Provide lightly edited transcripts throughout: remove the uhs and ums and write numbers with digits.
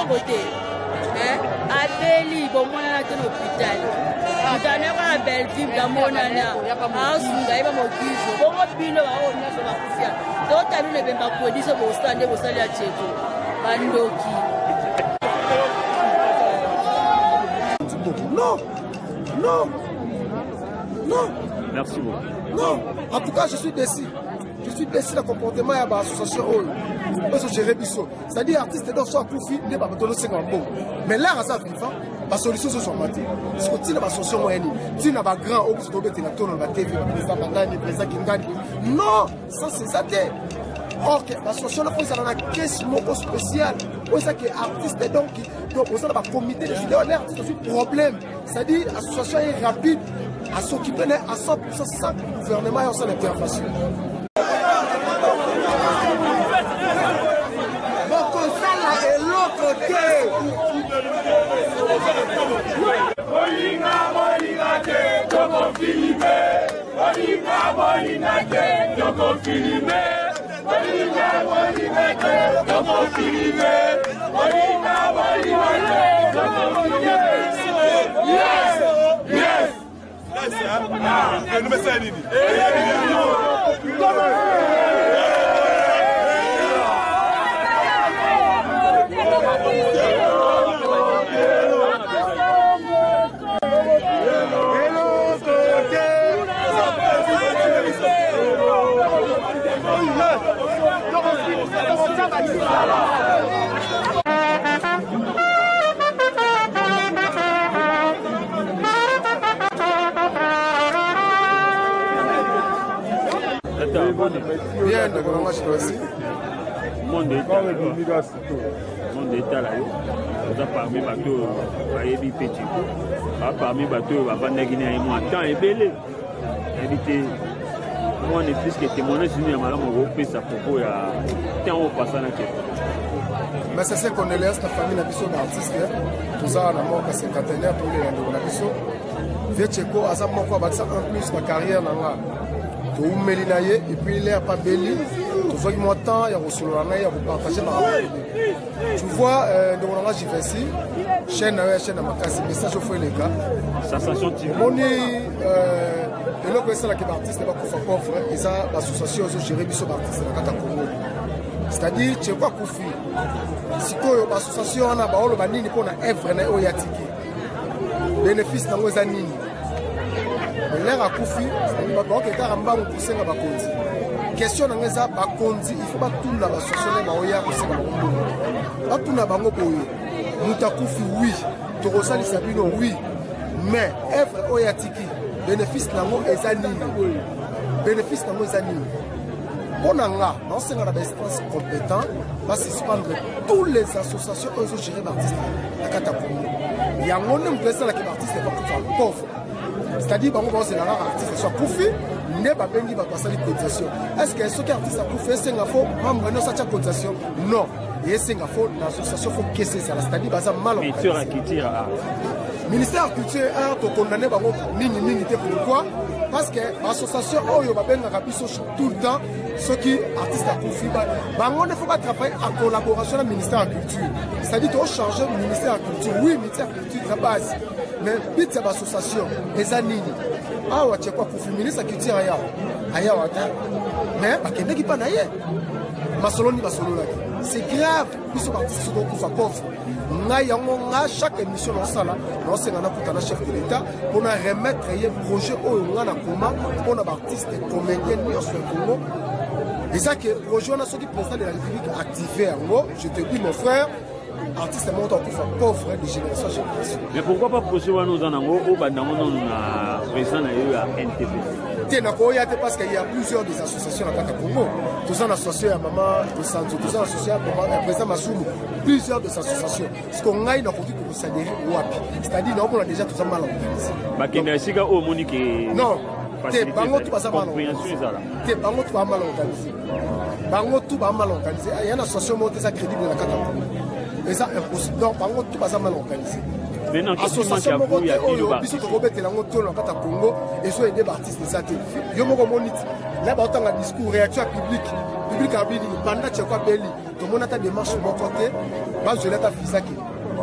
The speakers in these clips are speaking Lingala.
côté. Abeli, bon, moi, on a un hôpital. On a un bel film dans mon année. Il y a pas mon fils. Bon, on a un donc, tu as vu les produits sur le stand de Bosalia Tcheko. Bandoki. Non, non, non. Merci beaucoup. Non, en tout cas, je suis déçu. Je suis déçu du comportement de l'association. C'est-à-dire, artistes doivent soit profit, ne pas donner 50 bon. Mais là, à ça, la solution se soit matée. Parce que tu n'as pas solution moyenne. Tu n'as pas grand, ou tu dois mettre la tourne dans la TV, le président Bandani, le président Kingani. Non, ça c'est ça. Or, l'association a fait une caisse spéciale. Pour ça que l'artiste donc, on a un comité de vidéo, l'artiste a un problème. C'est-à-dire, l'association est rapide à s'occuper à 100% sans gouvernement et en sans intervention. Bien, d'accord, moi je suis aussi. Monde d'État là, parmi les bateaux, parmi les bateaux, temps est belé. Invité, moi, on est plus que témoignage, je suis sa propos, il y a temps au passage. Mais c'est ce qu'on est là, cette famille d'artistes, tout ça, on a manqué à 50 ans, tous les gens de la Tcheko, à ça, en plus, ma carrière, et puis il est pas belli. Tu vois, il y a temps, il y a reçu il partager ma tu vois, dans la JVC, chaîne à ma casse, message au feu les gars. Ça s'achante. On est, et là, c'est là que l'artiste n'est pas coffre, et ça, l'association, je gérer des artistes, c'est-à-dire, tu vois, Koufi. Si tu as l'association, on a un banini pour un œuvre, oyatiki. Bénéfice dans les années. L'air à Koufi, c'est-à-dire que tu as un banc pour pousser la bakondi. Question dans les bakondi, il faut pas tout la association de pousser la bakondi. Pas tout la bango pour eux. Mouta Koufi, oui. Torosali Sabino, oui. Mais œuvre oyatiki, bénéfice dans les années. Bénéfice dans les années. On a là, dans ce cas d'instance compétent, va suspendre toutes les associations qui ont géré l'artiste à Katakoumou. Il y a un monde qui est l'artiste est pauvre. C'est-à-dire que c'est la rare artiste soit Koufi, n'est pas bien dit va passer les cotisations. Est-ce que ce qui est artiste à Koufi, c'est un faux, membre de notre cotisation? Non. Et c'est un faux, l'association faut caisser ça. C'est-à-dire que c'est mal organisé. Ministère de la Culture est condamné par mini pourquoi? Parce que l'association tout le temps, ceux qui artistes à Koufi, on ne faut pas travailler en collaboration avec le ministère de la Culture. C'est-à-dire qu'on change le ministère de la Culture. Oui, le ministère de la Culture, c'est la base. Mais vite, c'est l'association, les années. Ah, ouais, tu sais quoi, Koufi, le ministère de la Culture, ailleurs, mais il n'y a pas d'ailleurs. C'est grave, ils sont partis sur le coup pauvre. Chaque émission dans ça, on a un chef de l'État pour remettre un projet au pour les artistes et comédiens sur le Congo. Et ça que le projet, on a sorti le président de la République activé en gros. Je te dis, mon frère, artiste est monté en pauvre de génération en génération. Mais pourquoi pas projet nous en avons au président de NTP? Parce qu'il y a plusieurs des associations à Congo. Tous en associé à Maman de Santo, tous en associé à président Massoumou, plusieurs des associations. Ce qu'on a, il a produit pour s'adhérer au WAPI. C'est-à-dire qu'on a déjà tout ça mal organisé. Non, c'est Bango tout pas mal organisé. C'est Bango tout pas mal organisé. Bango tout pas mal organisé. Il y a une association qui est crédible dans la Congo. Et ça, impossible. Donc, Bango tout pas mal organisé. Maintenant, association il y a biso to robete la ngoto na kata Congo et so aider artistes de ça yo moko monite là ba otanga discours réaction publique a bini banda tchekwa beli tout le monde a ta démarche de mon côté, je l'ai ta fisaki.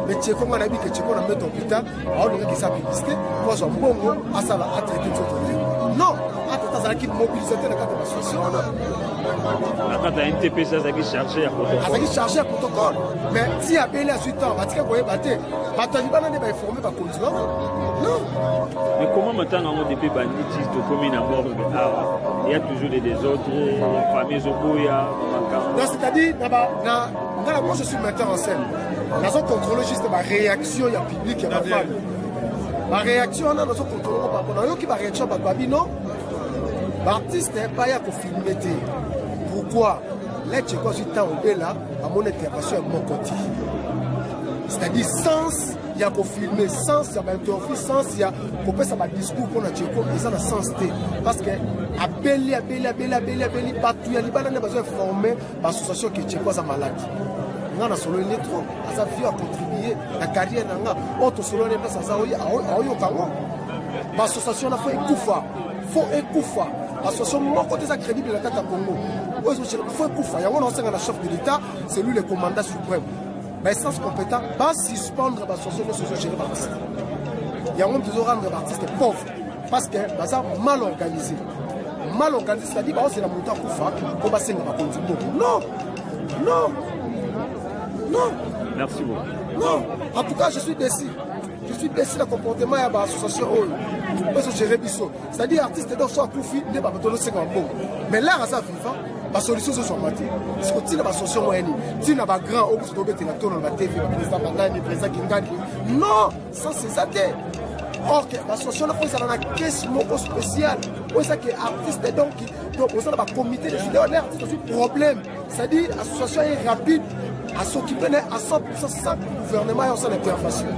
Mais Tcheko, on a dit que Tcheko a mis au hôpital, on a dit que sa publicité, moi j'ai un bon mot, à ça va traiter tout le non, à tout ça qui mobilise la carte de l'association. La carte de NTP, ça qui chargé à protocole. Ça qui chargé à protocole. Mais si à Bélé à 8 ans, bah tu vas battre, bah Taliban n'est pas informé par continent. Non. Mais comment maintenant on dépêche bandits de commune à bord il y a toujours des désordres, familles au Boya. Non, c'est-à-dire, moi je suis metteur en scène. Nous avons contrôlé juste ma réaction, il y a public, il y a ma femme. Ma réaction, on a contrôlé par rapport à ma réaction, non. L'artiste n'est pas là pour filmer. Pourquoi? Là, tu vois, je suis là, à mon intervention avec mon côté. C'est-à-dire, sans, il y a pour filmer, sans, il y a interview, sans, il y a pour faire ça, discours pour la Tchéco, et ça, dans le sens T. Parce que, à Béli, partout, il y a des gens qui ont besoin de former l'association qui est Tchéco, sa maladie. On a solo l'électro, ça vie à contribuer la carrière n'a autre solo les places ça l'association a fait écoufa faut écoufa l'association moi côté ça crédible la carte Congo faut écoufa il y a un ancien chef de l'État c'est lui le commandant suprême mais sans compétent pas suspendre l'association gérée par l'artiste il y a un toujours rendre l'artiste pauvre parce que ça mal organisé c'est-à-dire c'est la montée à Koufa pour passer dans la contribution non merci beaucoup. Non, en tout cas, je suis déçu. Je suis déçu du comportement de l'association. C'est-à-dire, artistes dans son coup, il n'est pas besoin de se bon. Mais là, ça FIFA, la solution c'est son matin. Parce que tu n'as pas solution moyenne. Tu n'as pas grand, tu dois mettre la tour dans la TV, le président Banane, le président Kingani. Non, ça c'est ça. Or, l'association a fait une caisse spéciale. Pour ça que l'artiste donc, pour ça, le comité de vidéo, l'artiste a un problème. C'est-à-dire, l'association est rapide. À s'occuper à 100% sans gouvernement et on s'en est facile.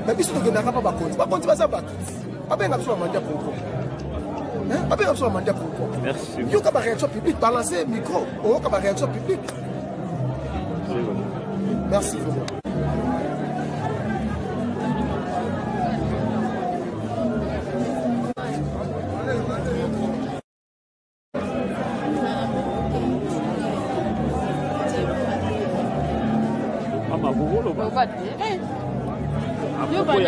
Mais si tu ne pas compte, pas compte, ça va pas bien absolument mandat pour pas bien absolument mandat pour merci. Il y a une réaction publique, balancer le micro, il y a une réaction publique. Merci vraiment. Il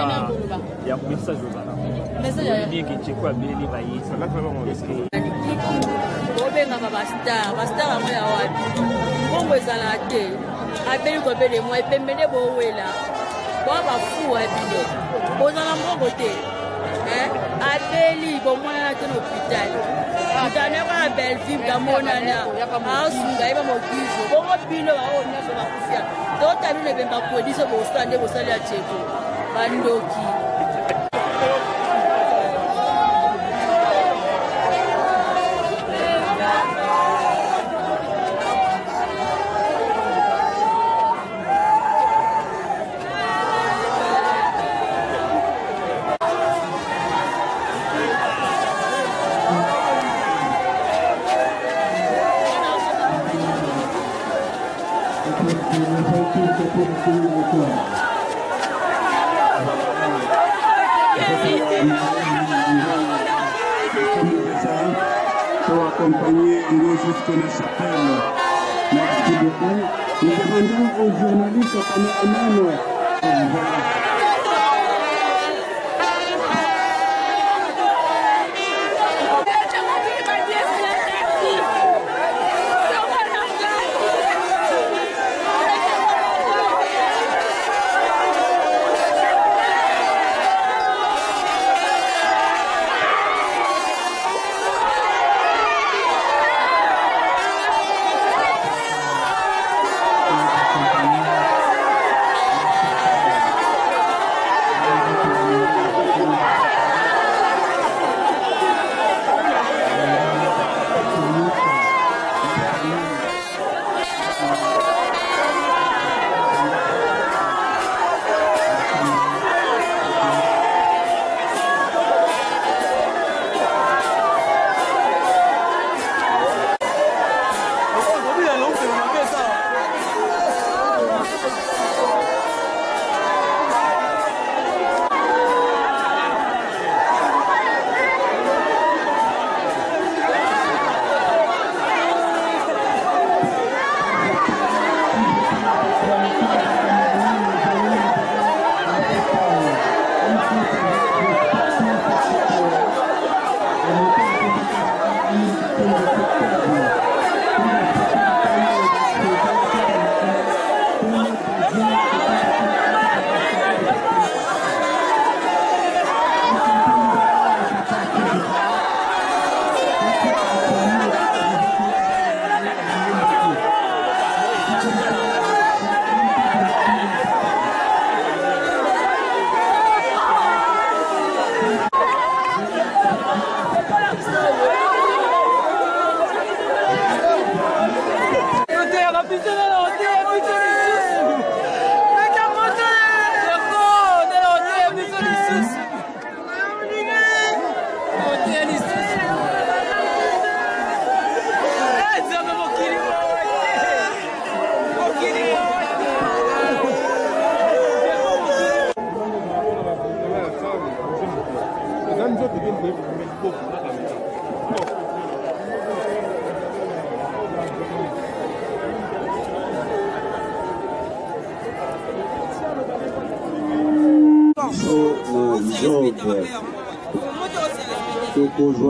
y a un message aux gens. Il bien que tu vois bien les baillis. Ça va vraiment risquer. Bastar à moi à Wapi. Bon, vous allez appeler comme les mois et pémélé bon là. Bon, va fou à Bilo. Bon, dans la côté. Appelez bon moi à l'hôpital. Tu n'as pas un bel film dans mon année. Ah, il va m'occuper. Bon, Bilo, on a fait ma confiance. D'autres amis ne viennent pas produire ce beau stand et vous allez à Tchéco. Bandoki. Pour accompagner Ngo jusqu'à la chapelle. Merci beaucoup. Nous demandons aux journalistes, aux caméramans,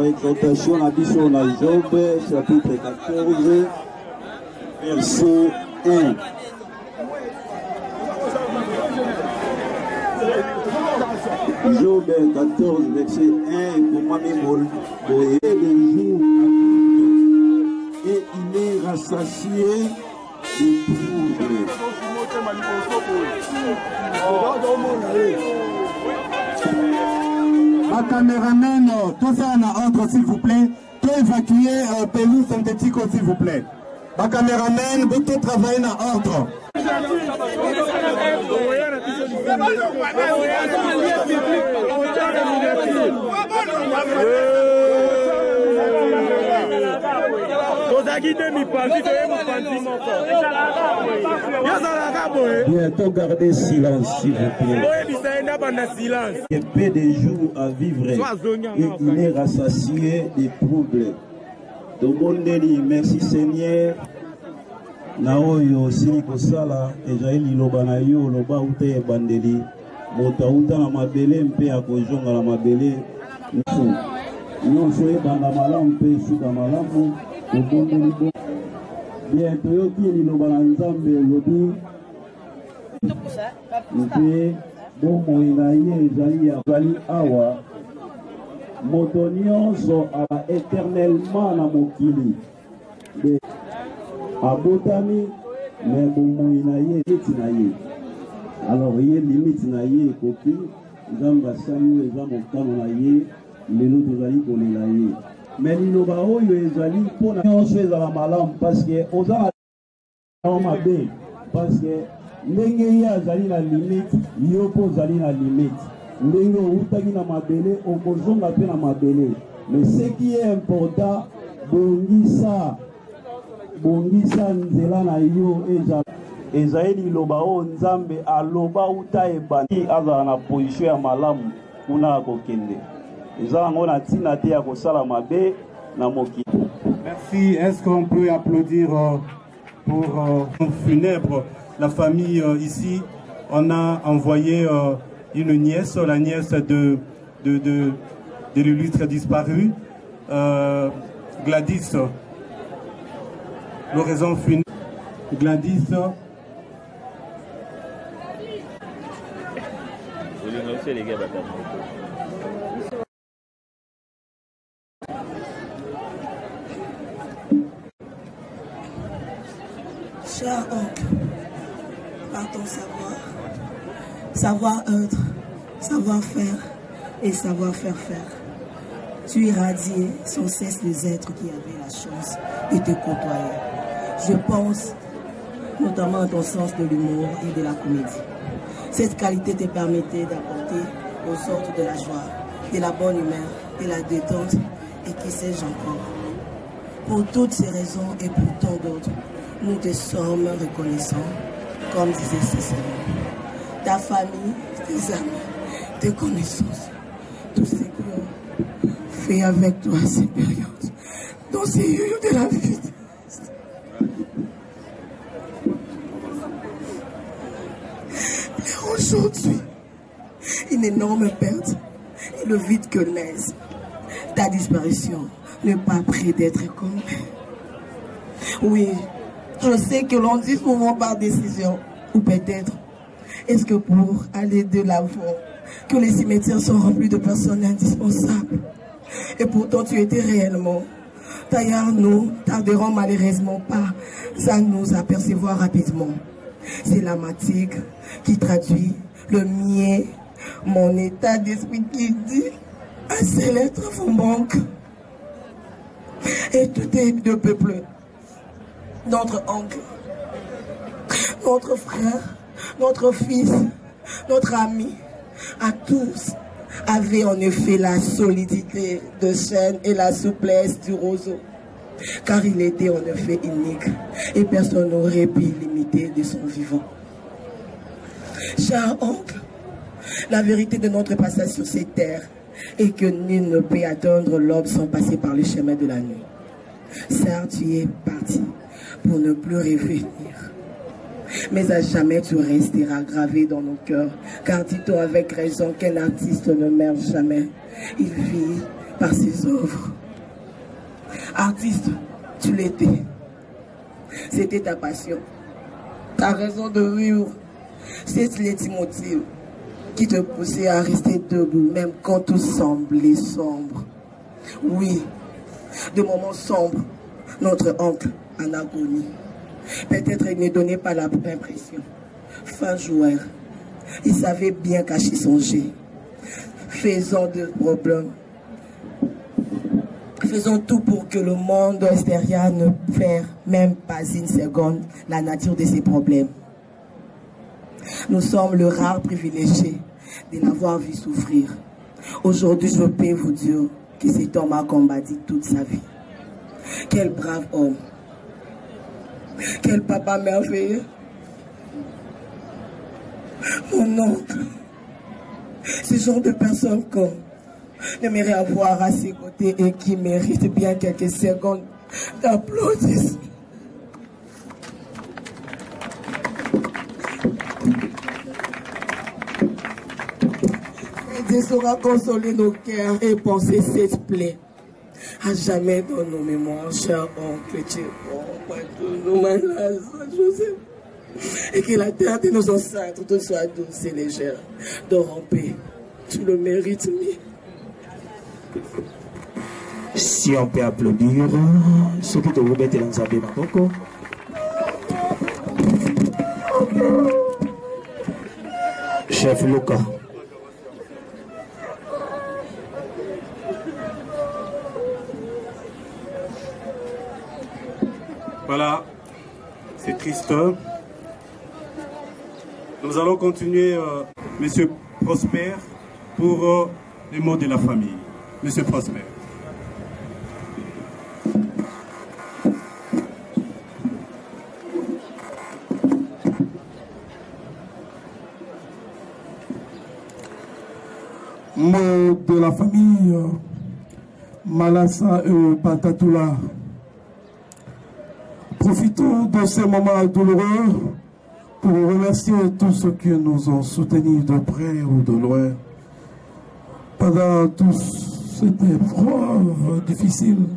Exaltation à Bishon à Job, chapitre 14, verset 1. Job 14, verset 1, pour moi même, et il est rassasié de troubles. Ma caméraman, tout ça en ordre s'il vous plaît. Tout évacuer pelouse synthétique s'il vous plaît. Ma caméraman, vous tout travailler en ordre. Bientôt gardez silence s'il vous plaît. Il y a peu de jours à vivre et il est rassasié des troubles. Merci Seigneur. Naoyo sili kosala ejaili loba na yo loba ute bandeli mota uta na mabele mpe akojonga na mabele nfu nyonso ebanda malamu mpe suka malamu obondeli bo bien toyoki liloba na nzambe elobi mpe bomoi na ye ezali awa moto nyonso aba éternellement na mokili abotami mais bomoi na ye eti na ye alors ye limite na ye ekoki nzambe asali eza mokano na ye lelo tozali kolela ye mais liloba oyo ezali mpona nyonso ezala malamu parce que oza na mabe parce que ndenge ye azali na limite yo mpo ozali na limite ndenge outaki na mabele okozonga mpe na mabele mais ce qui est important bongisa nzela na yo ezali liloba oyo nzambe aloba uta ebandi azala na position ya malamu kuna akokende eza yango na ntina te ya kosala mabe na mokili. Merci. Est-ce qu'on peut applaudir pour funèbre la famille ici? On a envoyé une nièce, la nièce de l'illustre disparu, Gladys. L'oraison funèbre. Gladys. Cher oncle, par ton savoir-être, savoir-faire et savoir-faire faire, tu irradiais sans cesse les êtres qui avaient la chance de te côtoyer. Je pense notamment à ton sens de l'humour et de la comédie. Cette qualité te permettait d'apporter aux sortes de la joie, de la bonne humeur, de la détente et qui sais-je encore. Pour toutes ces raisons et pour tant d'autres, nous te sommes reconnaissants, comme disait Cécile. Ta famille, tes amis, tes connaissances, tout ce qui ont fait avec toi ces périodes, dans ces lieux de la vie. Mais aujourd'hui, une énorme perte et le vide que laisse ta disparition n'est pas près d'être comblé. Oui, je sais que l'on dit souvent par décision, Ou peut-être, est-ce que pour aller de l'avant, que les cimetières sont remplis de personnes indispensables? Et pourtant, tu étais réellement. D'ailleurs, nous tarderons malheureusement pas à nous apercevoir rapidement. C'est la fatigue qui traduit le mien, mon état d'esprit qui dit à ces lettres vous manquent. Et tout est de peuple. Notre oncle, notre frère, notre fils, notre ami, à tous, avait en effet la solidité de chêne et la souplesse du roseau, car il était en effet unique et personne n'aurait pu l'imiter de son vivant. Cher oncle, la vérité de notre passage sur ces terres est que nul ne peut atteindre l'aube sans passer par le chemin de la nuit. Certes, tu es parti pour ne plus revenir, mais à jamais tu resteras gravé dans nos cœurs, car dit-on avec raison qu'un artiste ne meurt jamais, il vit par ses œuvres. Artiste, tu l'étais, c'était ta passion, ta raison de vivre, c'est l'étimotive qui te poussait à rester debout, même quand tout semblait sombre. Oui, de moments sombres, notre oncle en agonie. Peut-être il ne donnait pas l'impression. Fin joueur, il savait bien cacher son jet. Faisons de problèmes. Faisons tout pour que le monde extérieur ne perde même pas une seconde la nature de ses problèmes. Nous sommes le rare privilégié de l'avoir vu souffrir. Aujourd'hui, je peux vous dire que cet homme a combattu toute sa vie. Quel brave homme. Quel papa merveilleux. Mon oncle. Ce genre de personne qu'on aimerait avoir à ses côtés et qui mérite bien quelques secondes d'applaudissements. Dieu saura consoler nos cœurs et penser cette plaie. À jamais dans nos mémoires, cher oncle, Joseph. Et que la terre de nos ancêtres te soit douce et légère. Dors en paix. Tu le mérites, mais... Si on peut applaudir, ceux qui te vous mettez dans Nzambe Maboko. Chef Luca. Voilà, c'est triste. Nous allons continuer, Monsieur Prosper, pour les mots de la famille. Monsieur Prosper. Mots de la famille Malassa et Patatula. Profitons de ces moments douloureux pour remercier tous ceux qui nous ont soutenus de près ou de loin pendant toute cette épreuve difficile.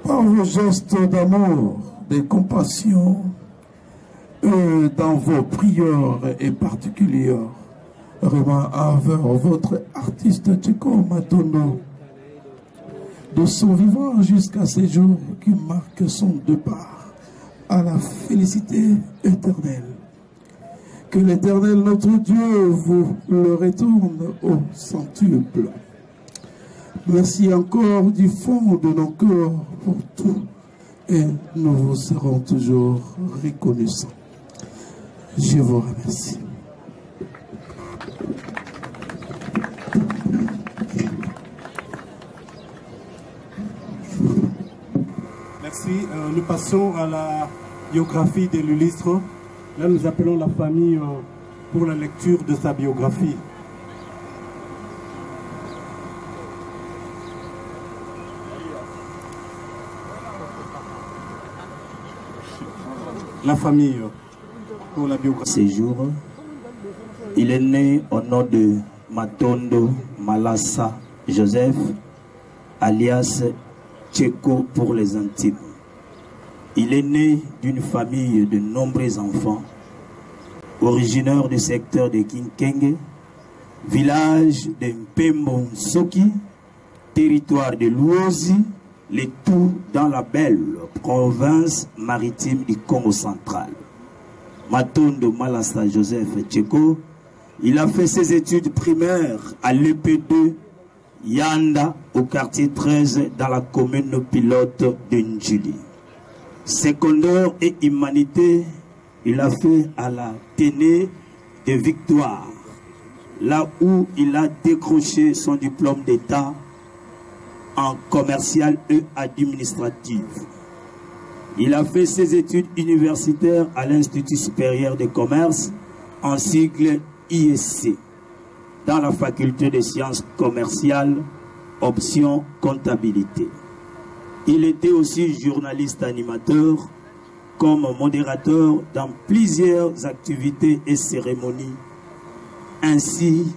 Par vos gestes d'amour, de compassion et dans vos prières et particulièrement envers votre artiste Tcheko Matondo, de son vivant jusqu'à ces jours qui marquent son départ à la félicité éternelle. Que l'Éternel, notre Dieu, vous le retourne au centuple. Merci encore du fond de nos cœurs pour tout et nous vous serons toujours reconnaissants. Je vous remercie. Merci. Nous passons à la biographie de l'illustre. Là, nous appelons la famille pour la lecture de sa biographie. La famille pour la biographie. Ces jours, il est né au nom de Matondo Malassa Joseph, alias Tcheko pour les intimes. Il est né d'une famille de nombreux enfants, originaire du secteur de Kinkenge, village de Mpembo-Nsoki, territoire de Luozi, le tout dans la belle province maritime du Congo central. Matondo Malasa Joseph Tcheko, il a fait ses études primaires à l'EP2 Yanda au quartier 13 dans la commune pilote de Ndjili. Secondaire et humanité, il a fait à la Téné de Victoire, là où il a décroché son diplôme d'État en commercial et administratif. Il a fait ses études universitaires à l'Institut supérieur de commerce, en sigle ISC, dans la faculté des sciences commerciales, option comptabilité. Il était aussi journaliste animateur, comme modérateur dans plusieurs activités et cérémonies. Ainsi,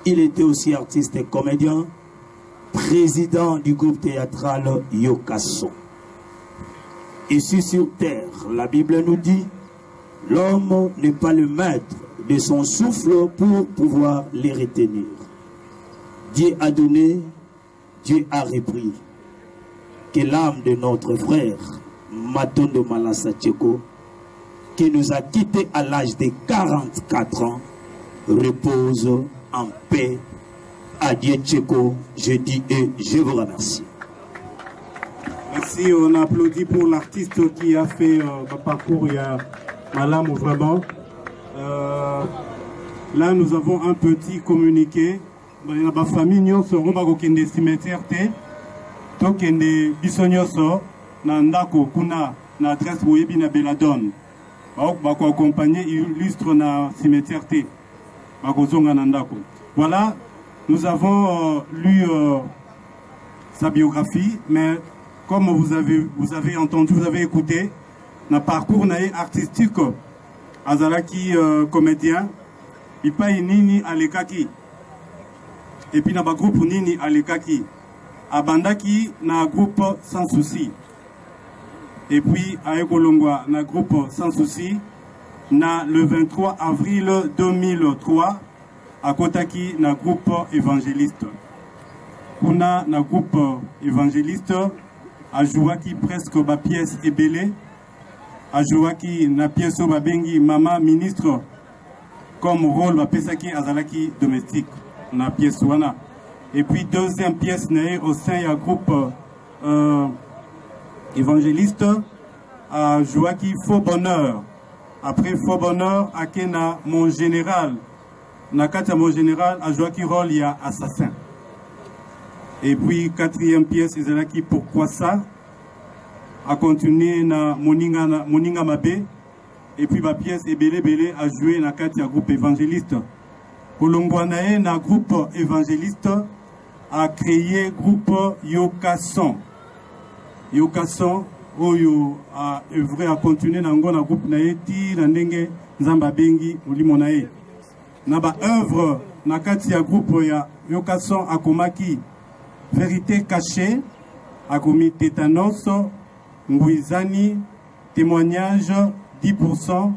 il était aussi artiste et comédien, président du groupe théâtral Yokason. Ici sur terre, la Bible nous dit, l'homme n'est pas le maître de son souffle pour pouvoir les retenir. Dieu a donné, Dieu a repris. Que l'âme de notre frère, Matondo Malasa Tcheko, qui nous a quittés à l'âge de 44 ans, repose en paix. Adieu Tcheko, je dis et je vous remercie. Merci, on applaudit pour l'artiste qui a fait le parcours, il y a Malam vraiment. Là, nous avons un petit communiqué. Il y a ma famille, nous serons dans le cimetière. Tokende bisonyoso na ndako kuna na adresse webi na Beladone. Bako accompagner illustre na cimetière T. Bako zonga na ndako. Voilà, nous avons lu sa biographie, mais comme vous avez entendu, vous avez écouté, na parcours nae artistique azalaki comédien, ipa nini alekaki. Et puis na ba groupe nini alekaki. Abandaki na groupe Sans Souci. Et puis à Ekolongwa na groupe Sans Souci na le 23 avril 2003 à Kotaki na groupe évangéliste. Kuna na groupe évangéliste a jouaki presque ba pièce ebélé, a jouaki na pièce ba bengi mama ministre comme rôle ba pesaki azalaki domestique na pièce wana. Et puis deuxième pièce née au sein du groupe évangéliste à Joaquin Faux Bonheur. Après Faux Bonheur, à Kena Mon Général. Nakata Mon Général, à Joaquin Rôle, il y a Assassin. Et puis quatrième pièce, c'est là qui Pourquoi ça a continué na Moninga Mabé. Et puis ma pièce est Belé a joué Nakata groupe évangéliste. Kolongwanae na groupe évangéliste a créé groupe Yokason. Yokason, oyo a œuvré à continuer dans le groupe naeti na ndenge nzamba bengi ulimonae. Na ba œuvre na kati ya groupe ya Yokason akomaki Vérité cachée, akomi Tétanos, Ngouizani, témoignage 10%,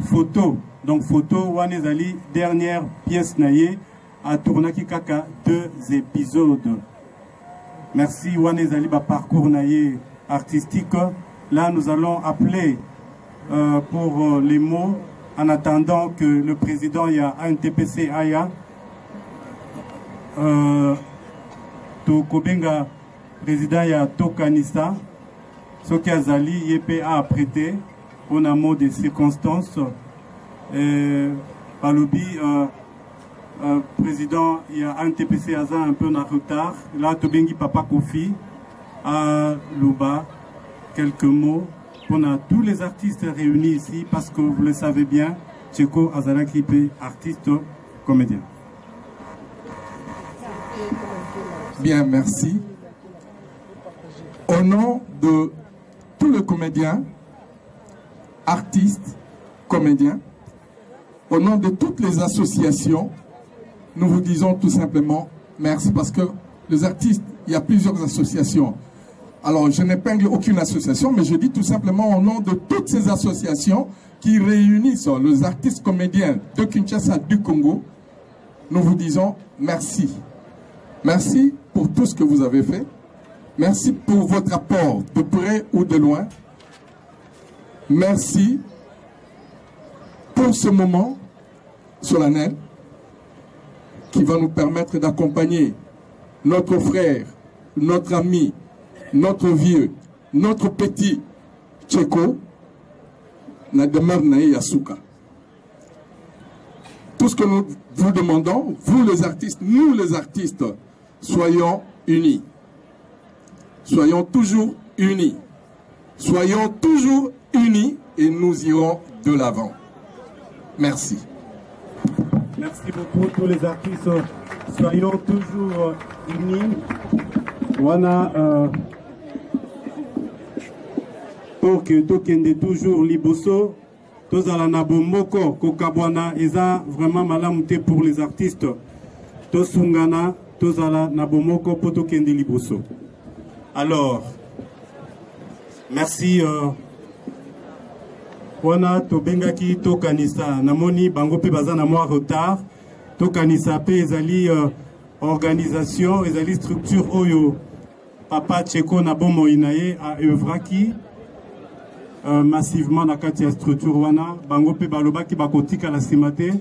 photo. Donc photo Wanezali, dernière pièce naye à tournaki kaka 2 épisodes. Merci Wanezali ba parcours naye artistique. Là nous allons appeler pour les mots en attendant que le président y a ANTPC Aya to Kobenga président ya Tokanisa Soki Azali YPA a prêté on a mot des circonstances. Palobi, président, il y a un TPC Aza un peu en retard. Là, Tobengi Papa Kofi, à Luba, quelques mots. On a tous les artistes réunis ici parce que vous le savez bien, Tcheko Azala Kripe, artiste, comédien. Bien, merci. Au nom de tous les comédiens, artistes, comédiens, au nom de toutes les associations, nous vous disons tout simplement merci parce que les artistes, il y a plusieurs associations. Alors, je n'épingle aucune association, mais je dis tout simplement au nom de toutes ces associations qui réunissent les artistes comédiens de Kinshasa, du Congo, nous vous disons merci. Merci pour tout ce que vous avez fait. Merci pour votre apport de près ou de loin. Merci pour ce moment solennel qui va nous permettre d'accompagner notre frère, notre ami, notre vieux, notre petit Tcheko, na demeure naïe Yasuka. Tout ce que nous vous demandons, vous les artistes, nous les artistes, soyons unis. Soyons toujours unis. Soyons toujours unis et nous irons de l'avant. Merci. Merci beaucoup tous les artistes. Soyons toujours unis. Voilà. Pour que tokende toujours liboso. Tozala na bomboko kokabwana eza vraiment malamute pour les artistes. Tosungana tozala na bomboko pour tokende liboso. Alors, merci. Wana tobengaki tokanisa namoni bango pe baza na moi retard. Tokanisa pe ezali organisation, ezali structure oyo Papa Tcheko na bomo inaye a œuvraki massivement na kati ya structure wana bango pe balobaki bakotika la simate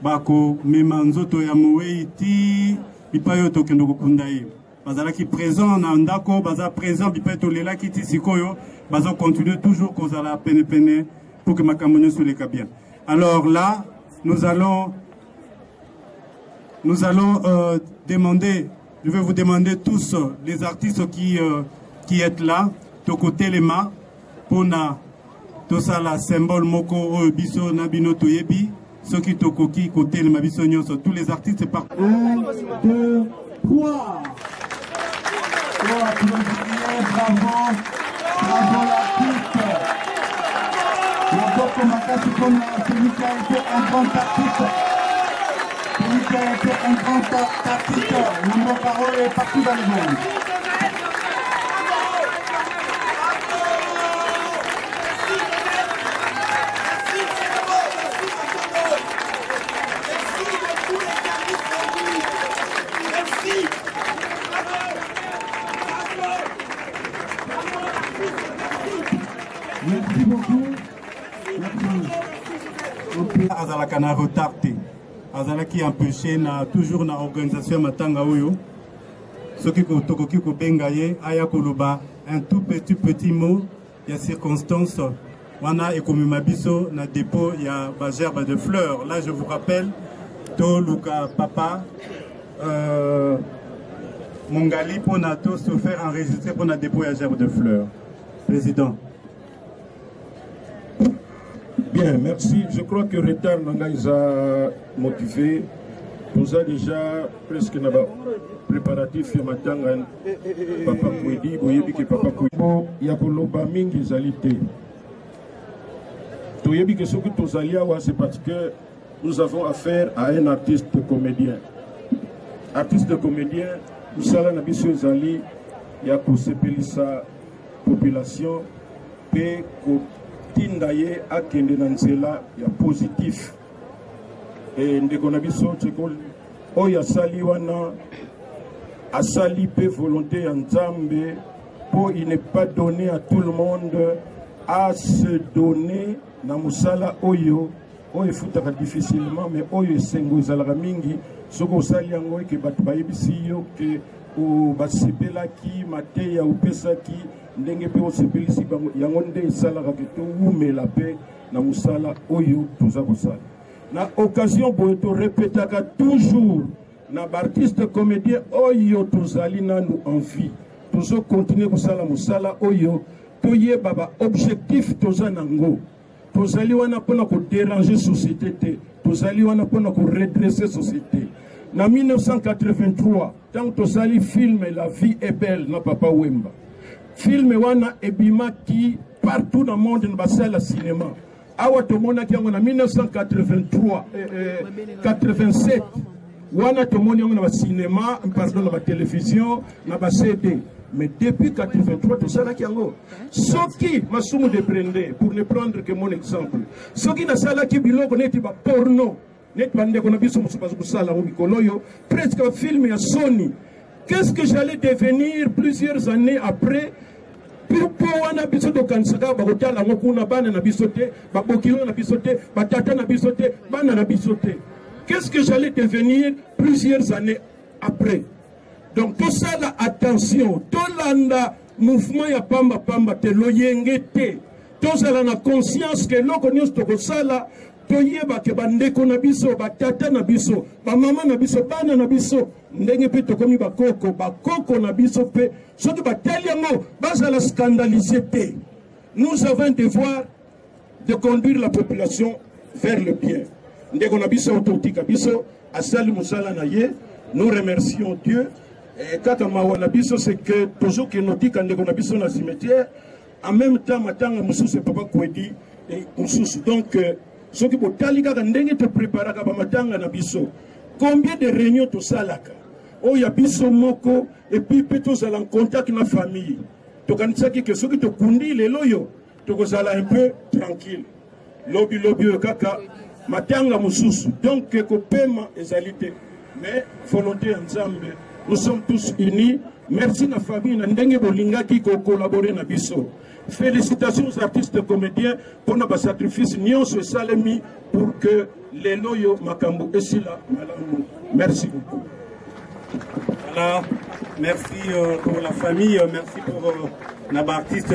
bako mema nzoto ya moei ti bipayo tokendo kokunda ye bazalaki présent na ndako baza présent bipayo tolelaki ti sikoyo baza continuer toujours kozala pene pene pour que makambo nyonso eleka bien. Alors là nous allons demander, je vais vous demander tous les artistes qui êtes là toko telema pona tosala symbole moko oyo biso na bino toyebi soki tokoki kotelema biso nyonso tous les artistes par 1 2 3 bravo l'artiste Loboko Makasi Kona, celui qui a été un grand artiste, celui qui a été un grand artiste, le mot parole est partout dans le monde. Merci beaucoup. Azalaka na retardé. Azalaki empêché na toujours na organisation matanga oyo. Soki ko tokoki ko bengaye aya koloba un tout petit mot ya circonstance wana ekomema biso na dépôt ya ba gerbe de fleurs. Là je vous rappelle to luka papa Mongali pour na to se faire enregistrer pour na dépôt ya gerbe de fleurs. Président. Bien, merci. Je crois que le retard nous a motivé. Nous a déjà presque préparatif matin. Papa Kouedi, Boyebi Papa Kouedi. Il y a Koloba Mingi Zalité. Toyebi que ce que nous allions, c'est parce que nous avons affaire à un artiste comédien. Artiste de comédien, nous allons à Zali, il y a sa population, et tindaye akende na nzela ya positif et ndeko na biso Tcheko oyo asali wana asali pe volonté ya Nzambe pour il n'est pas donné à tout le monde à se donner na musala oyo futaka difficilement mais oyo esengo ezalaka mingi soko osali yango eke bato bayebisi yo ke basepelaki mateya opesaki ndenge pe osepelisi bango yango nde esalaka ke towumela pe na mosala oyo toza kosala na occasion boye torepetaka toujours na baartiste comédien oyo tozali nanu en vie tozokontinue kosala mosala oyo toyeba baobjectif toza nango tozali wana mpona kodéranger société te tozali wana mpona koredresser société. En 1983, tant que sali film La vie est belle, na Papa Wemba. Film wana ebima qui partout dans le monde na basala cinéma. Awa tomona ki en 1983, 87. Wana tomoni na cinéma, pardon, na télévision, na CD. Mais depuis 83, tout ça là qui en ce qui m'a soumou de prendre, pour ne prendre que mon exemple, ce qui n'a ça là qui biloko n'est pas porno, n'est pas qu'on a vu sur ça là presque un film à Sony. Qu'est-ce que j'allais devenir plusieurs années après? Pour wana biso do kansaka ba hotala ngokuna bana na bisote, ba bokilo na bisote, ba tata na bisote, bana na bisote. Qu'est-ce que j'allais devenir plusieurs années après? Donc tout ça là, attention, tout landa mouvement ya pamba pamba te loyengete. Tout ça là na conscience que l'on connaît ce ça là, toyeba ke bandeko na biso, ba tata na biso, ba mama na biso, bana na biso, ndenge pe to komi ba koko na biso pe, soki ba teliamo, basa la scandalisé. Nous avons un devoir de conduire la population vers le bien. Ndeko na biso autotika biso, asali musala na ye, nous remercions Dieu. Et quand on a biso, c'est que toujours que nous dit qu'on a biso dans le cimetière, en même temps, matanga musu c'est papa Kwedi et musu. Donc, ce qui peut talika ndenge te préparer à matanga na biso. Combien de réunions tout ça là? Oh, y a biso moko et puis tous en contact avec la famille. Donc, on sait que ceux qui te kundi les loyo, tu es un peu tranquille. Lobby kaka matanga musu. Donc, que paiement ezalité, mais volonté ensemble. Nous sommes tous unis. Merci la famille Ndenge Bolinga qui a collaboré na biso. Félicitations aux artistes comédiens pour notre sacrifice nyonso salemi pour que les loyaux makambo esila malamu. Merci beaucoup. Voilà, merci pour la famille, merci pour l'artiste.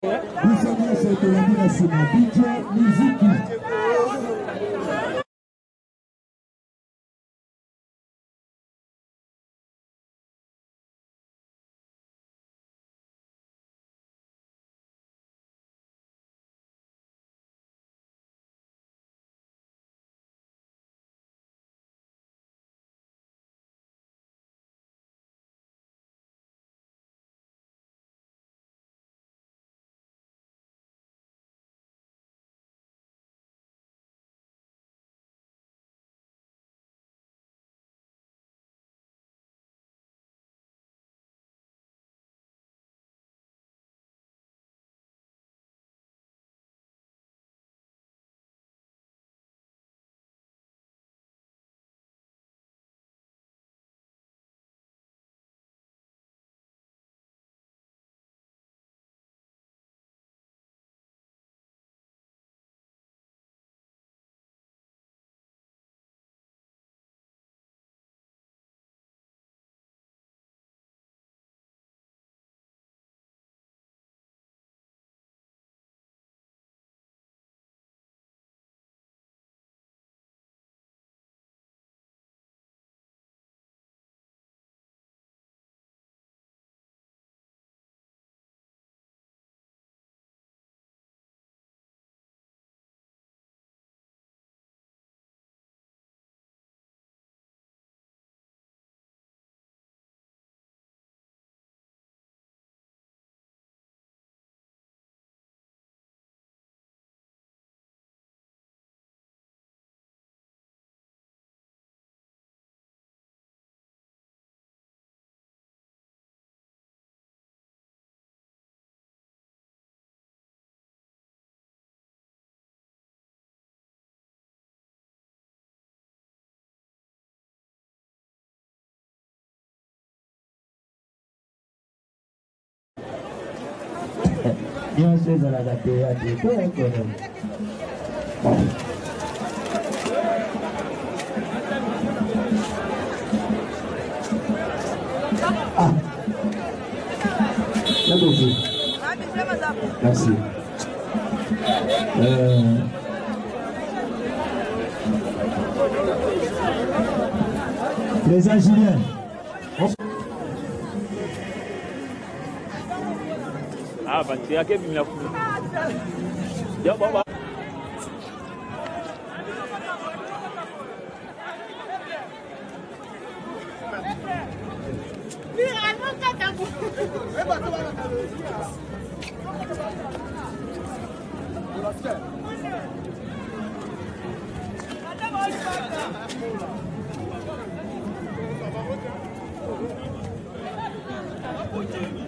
c'est de la nationale DJ Mizuki. nyonso ezalaka te ate koyekone Merci. Président Julien. Ah, bah, c'est à quel moment il a bon, bah. Okay.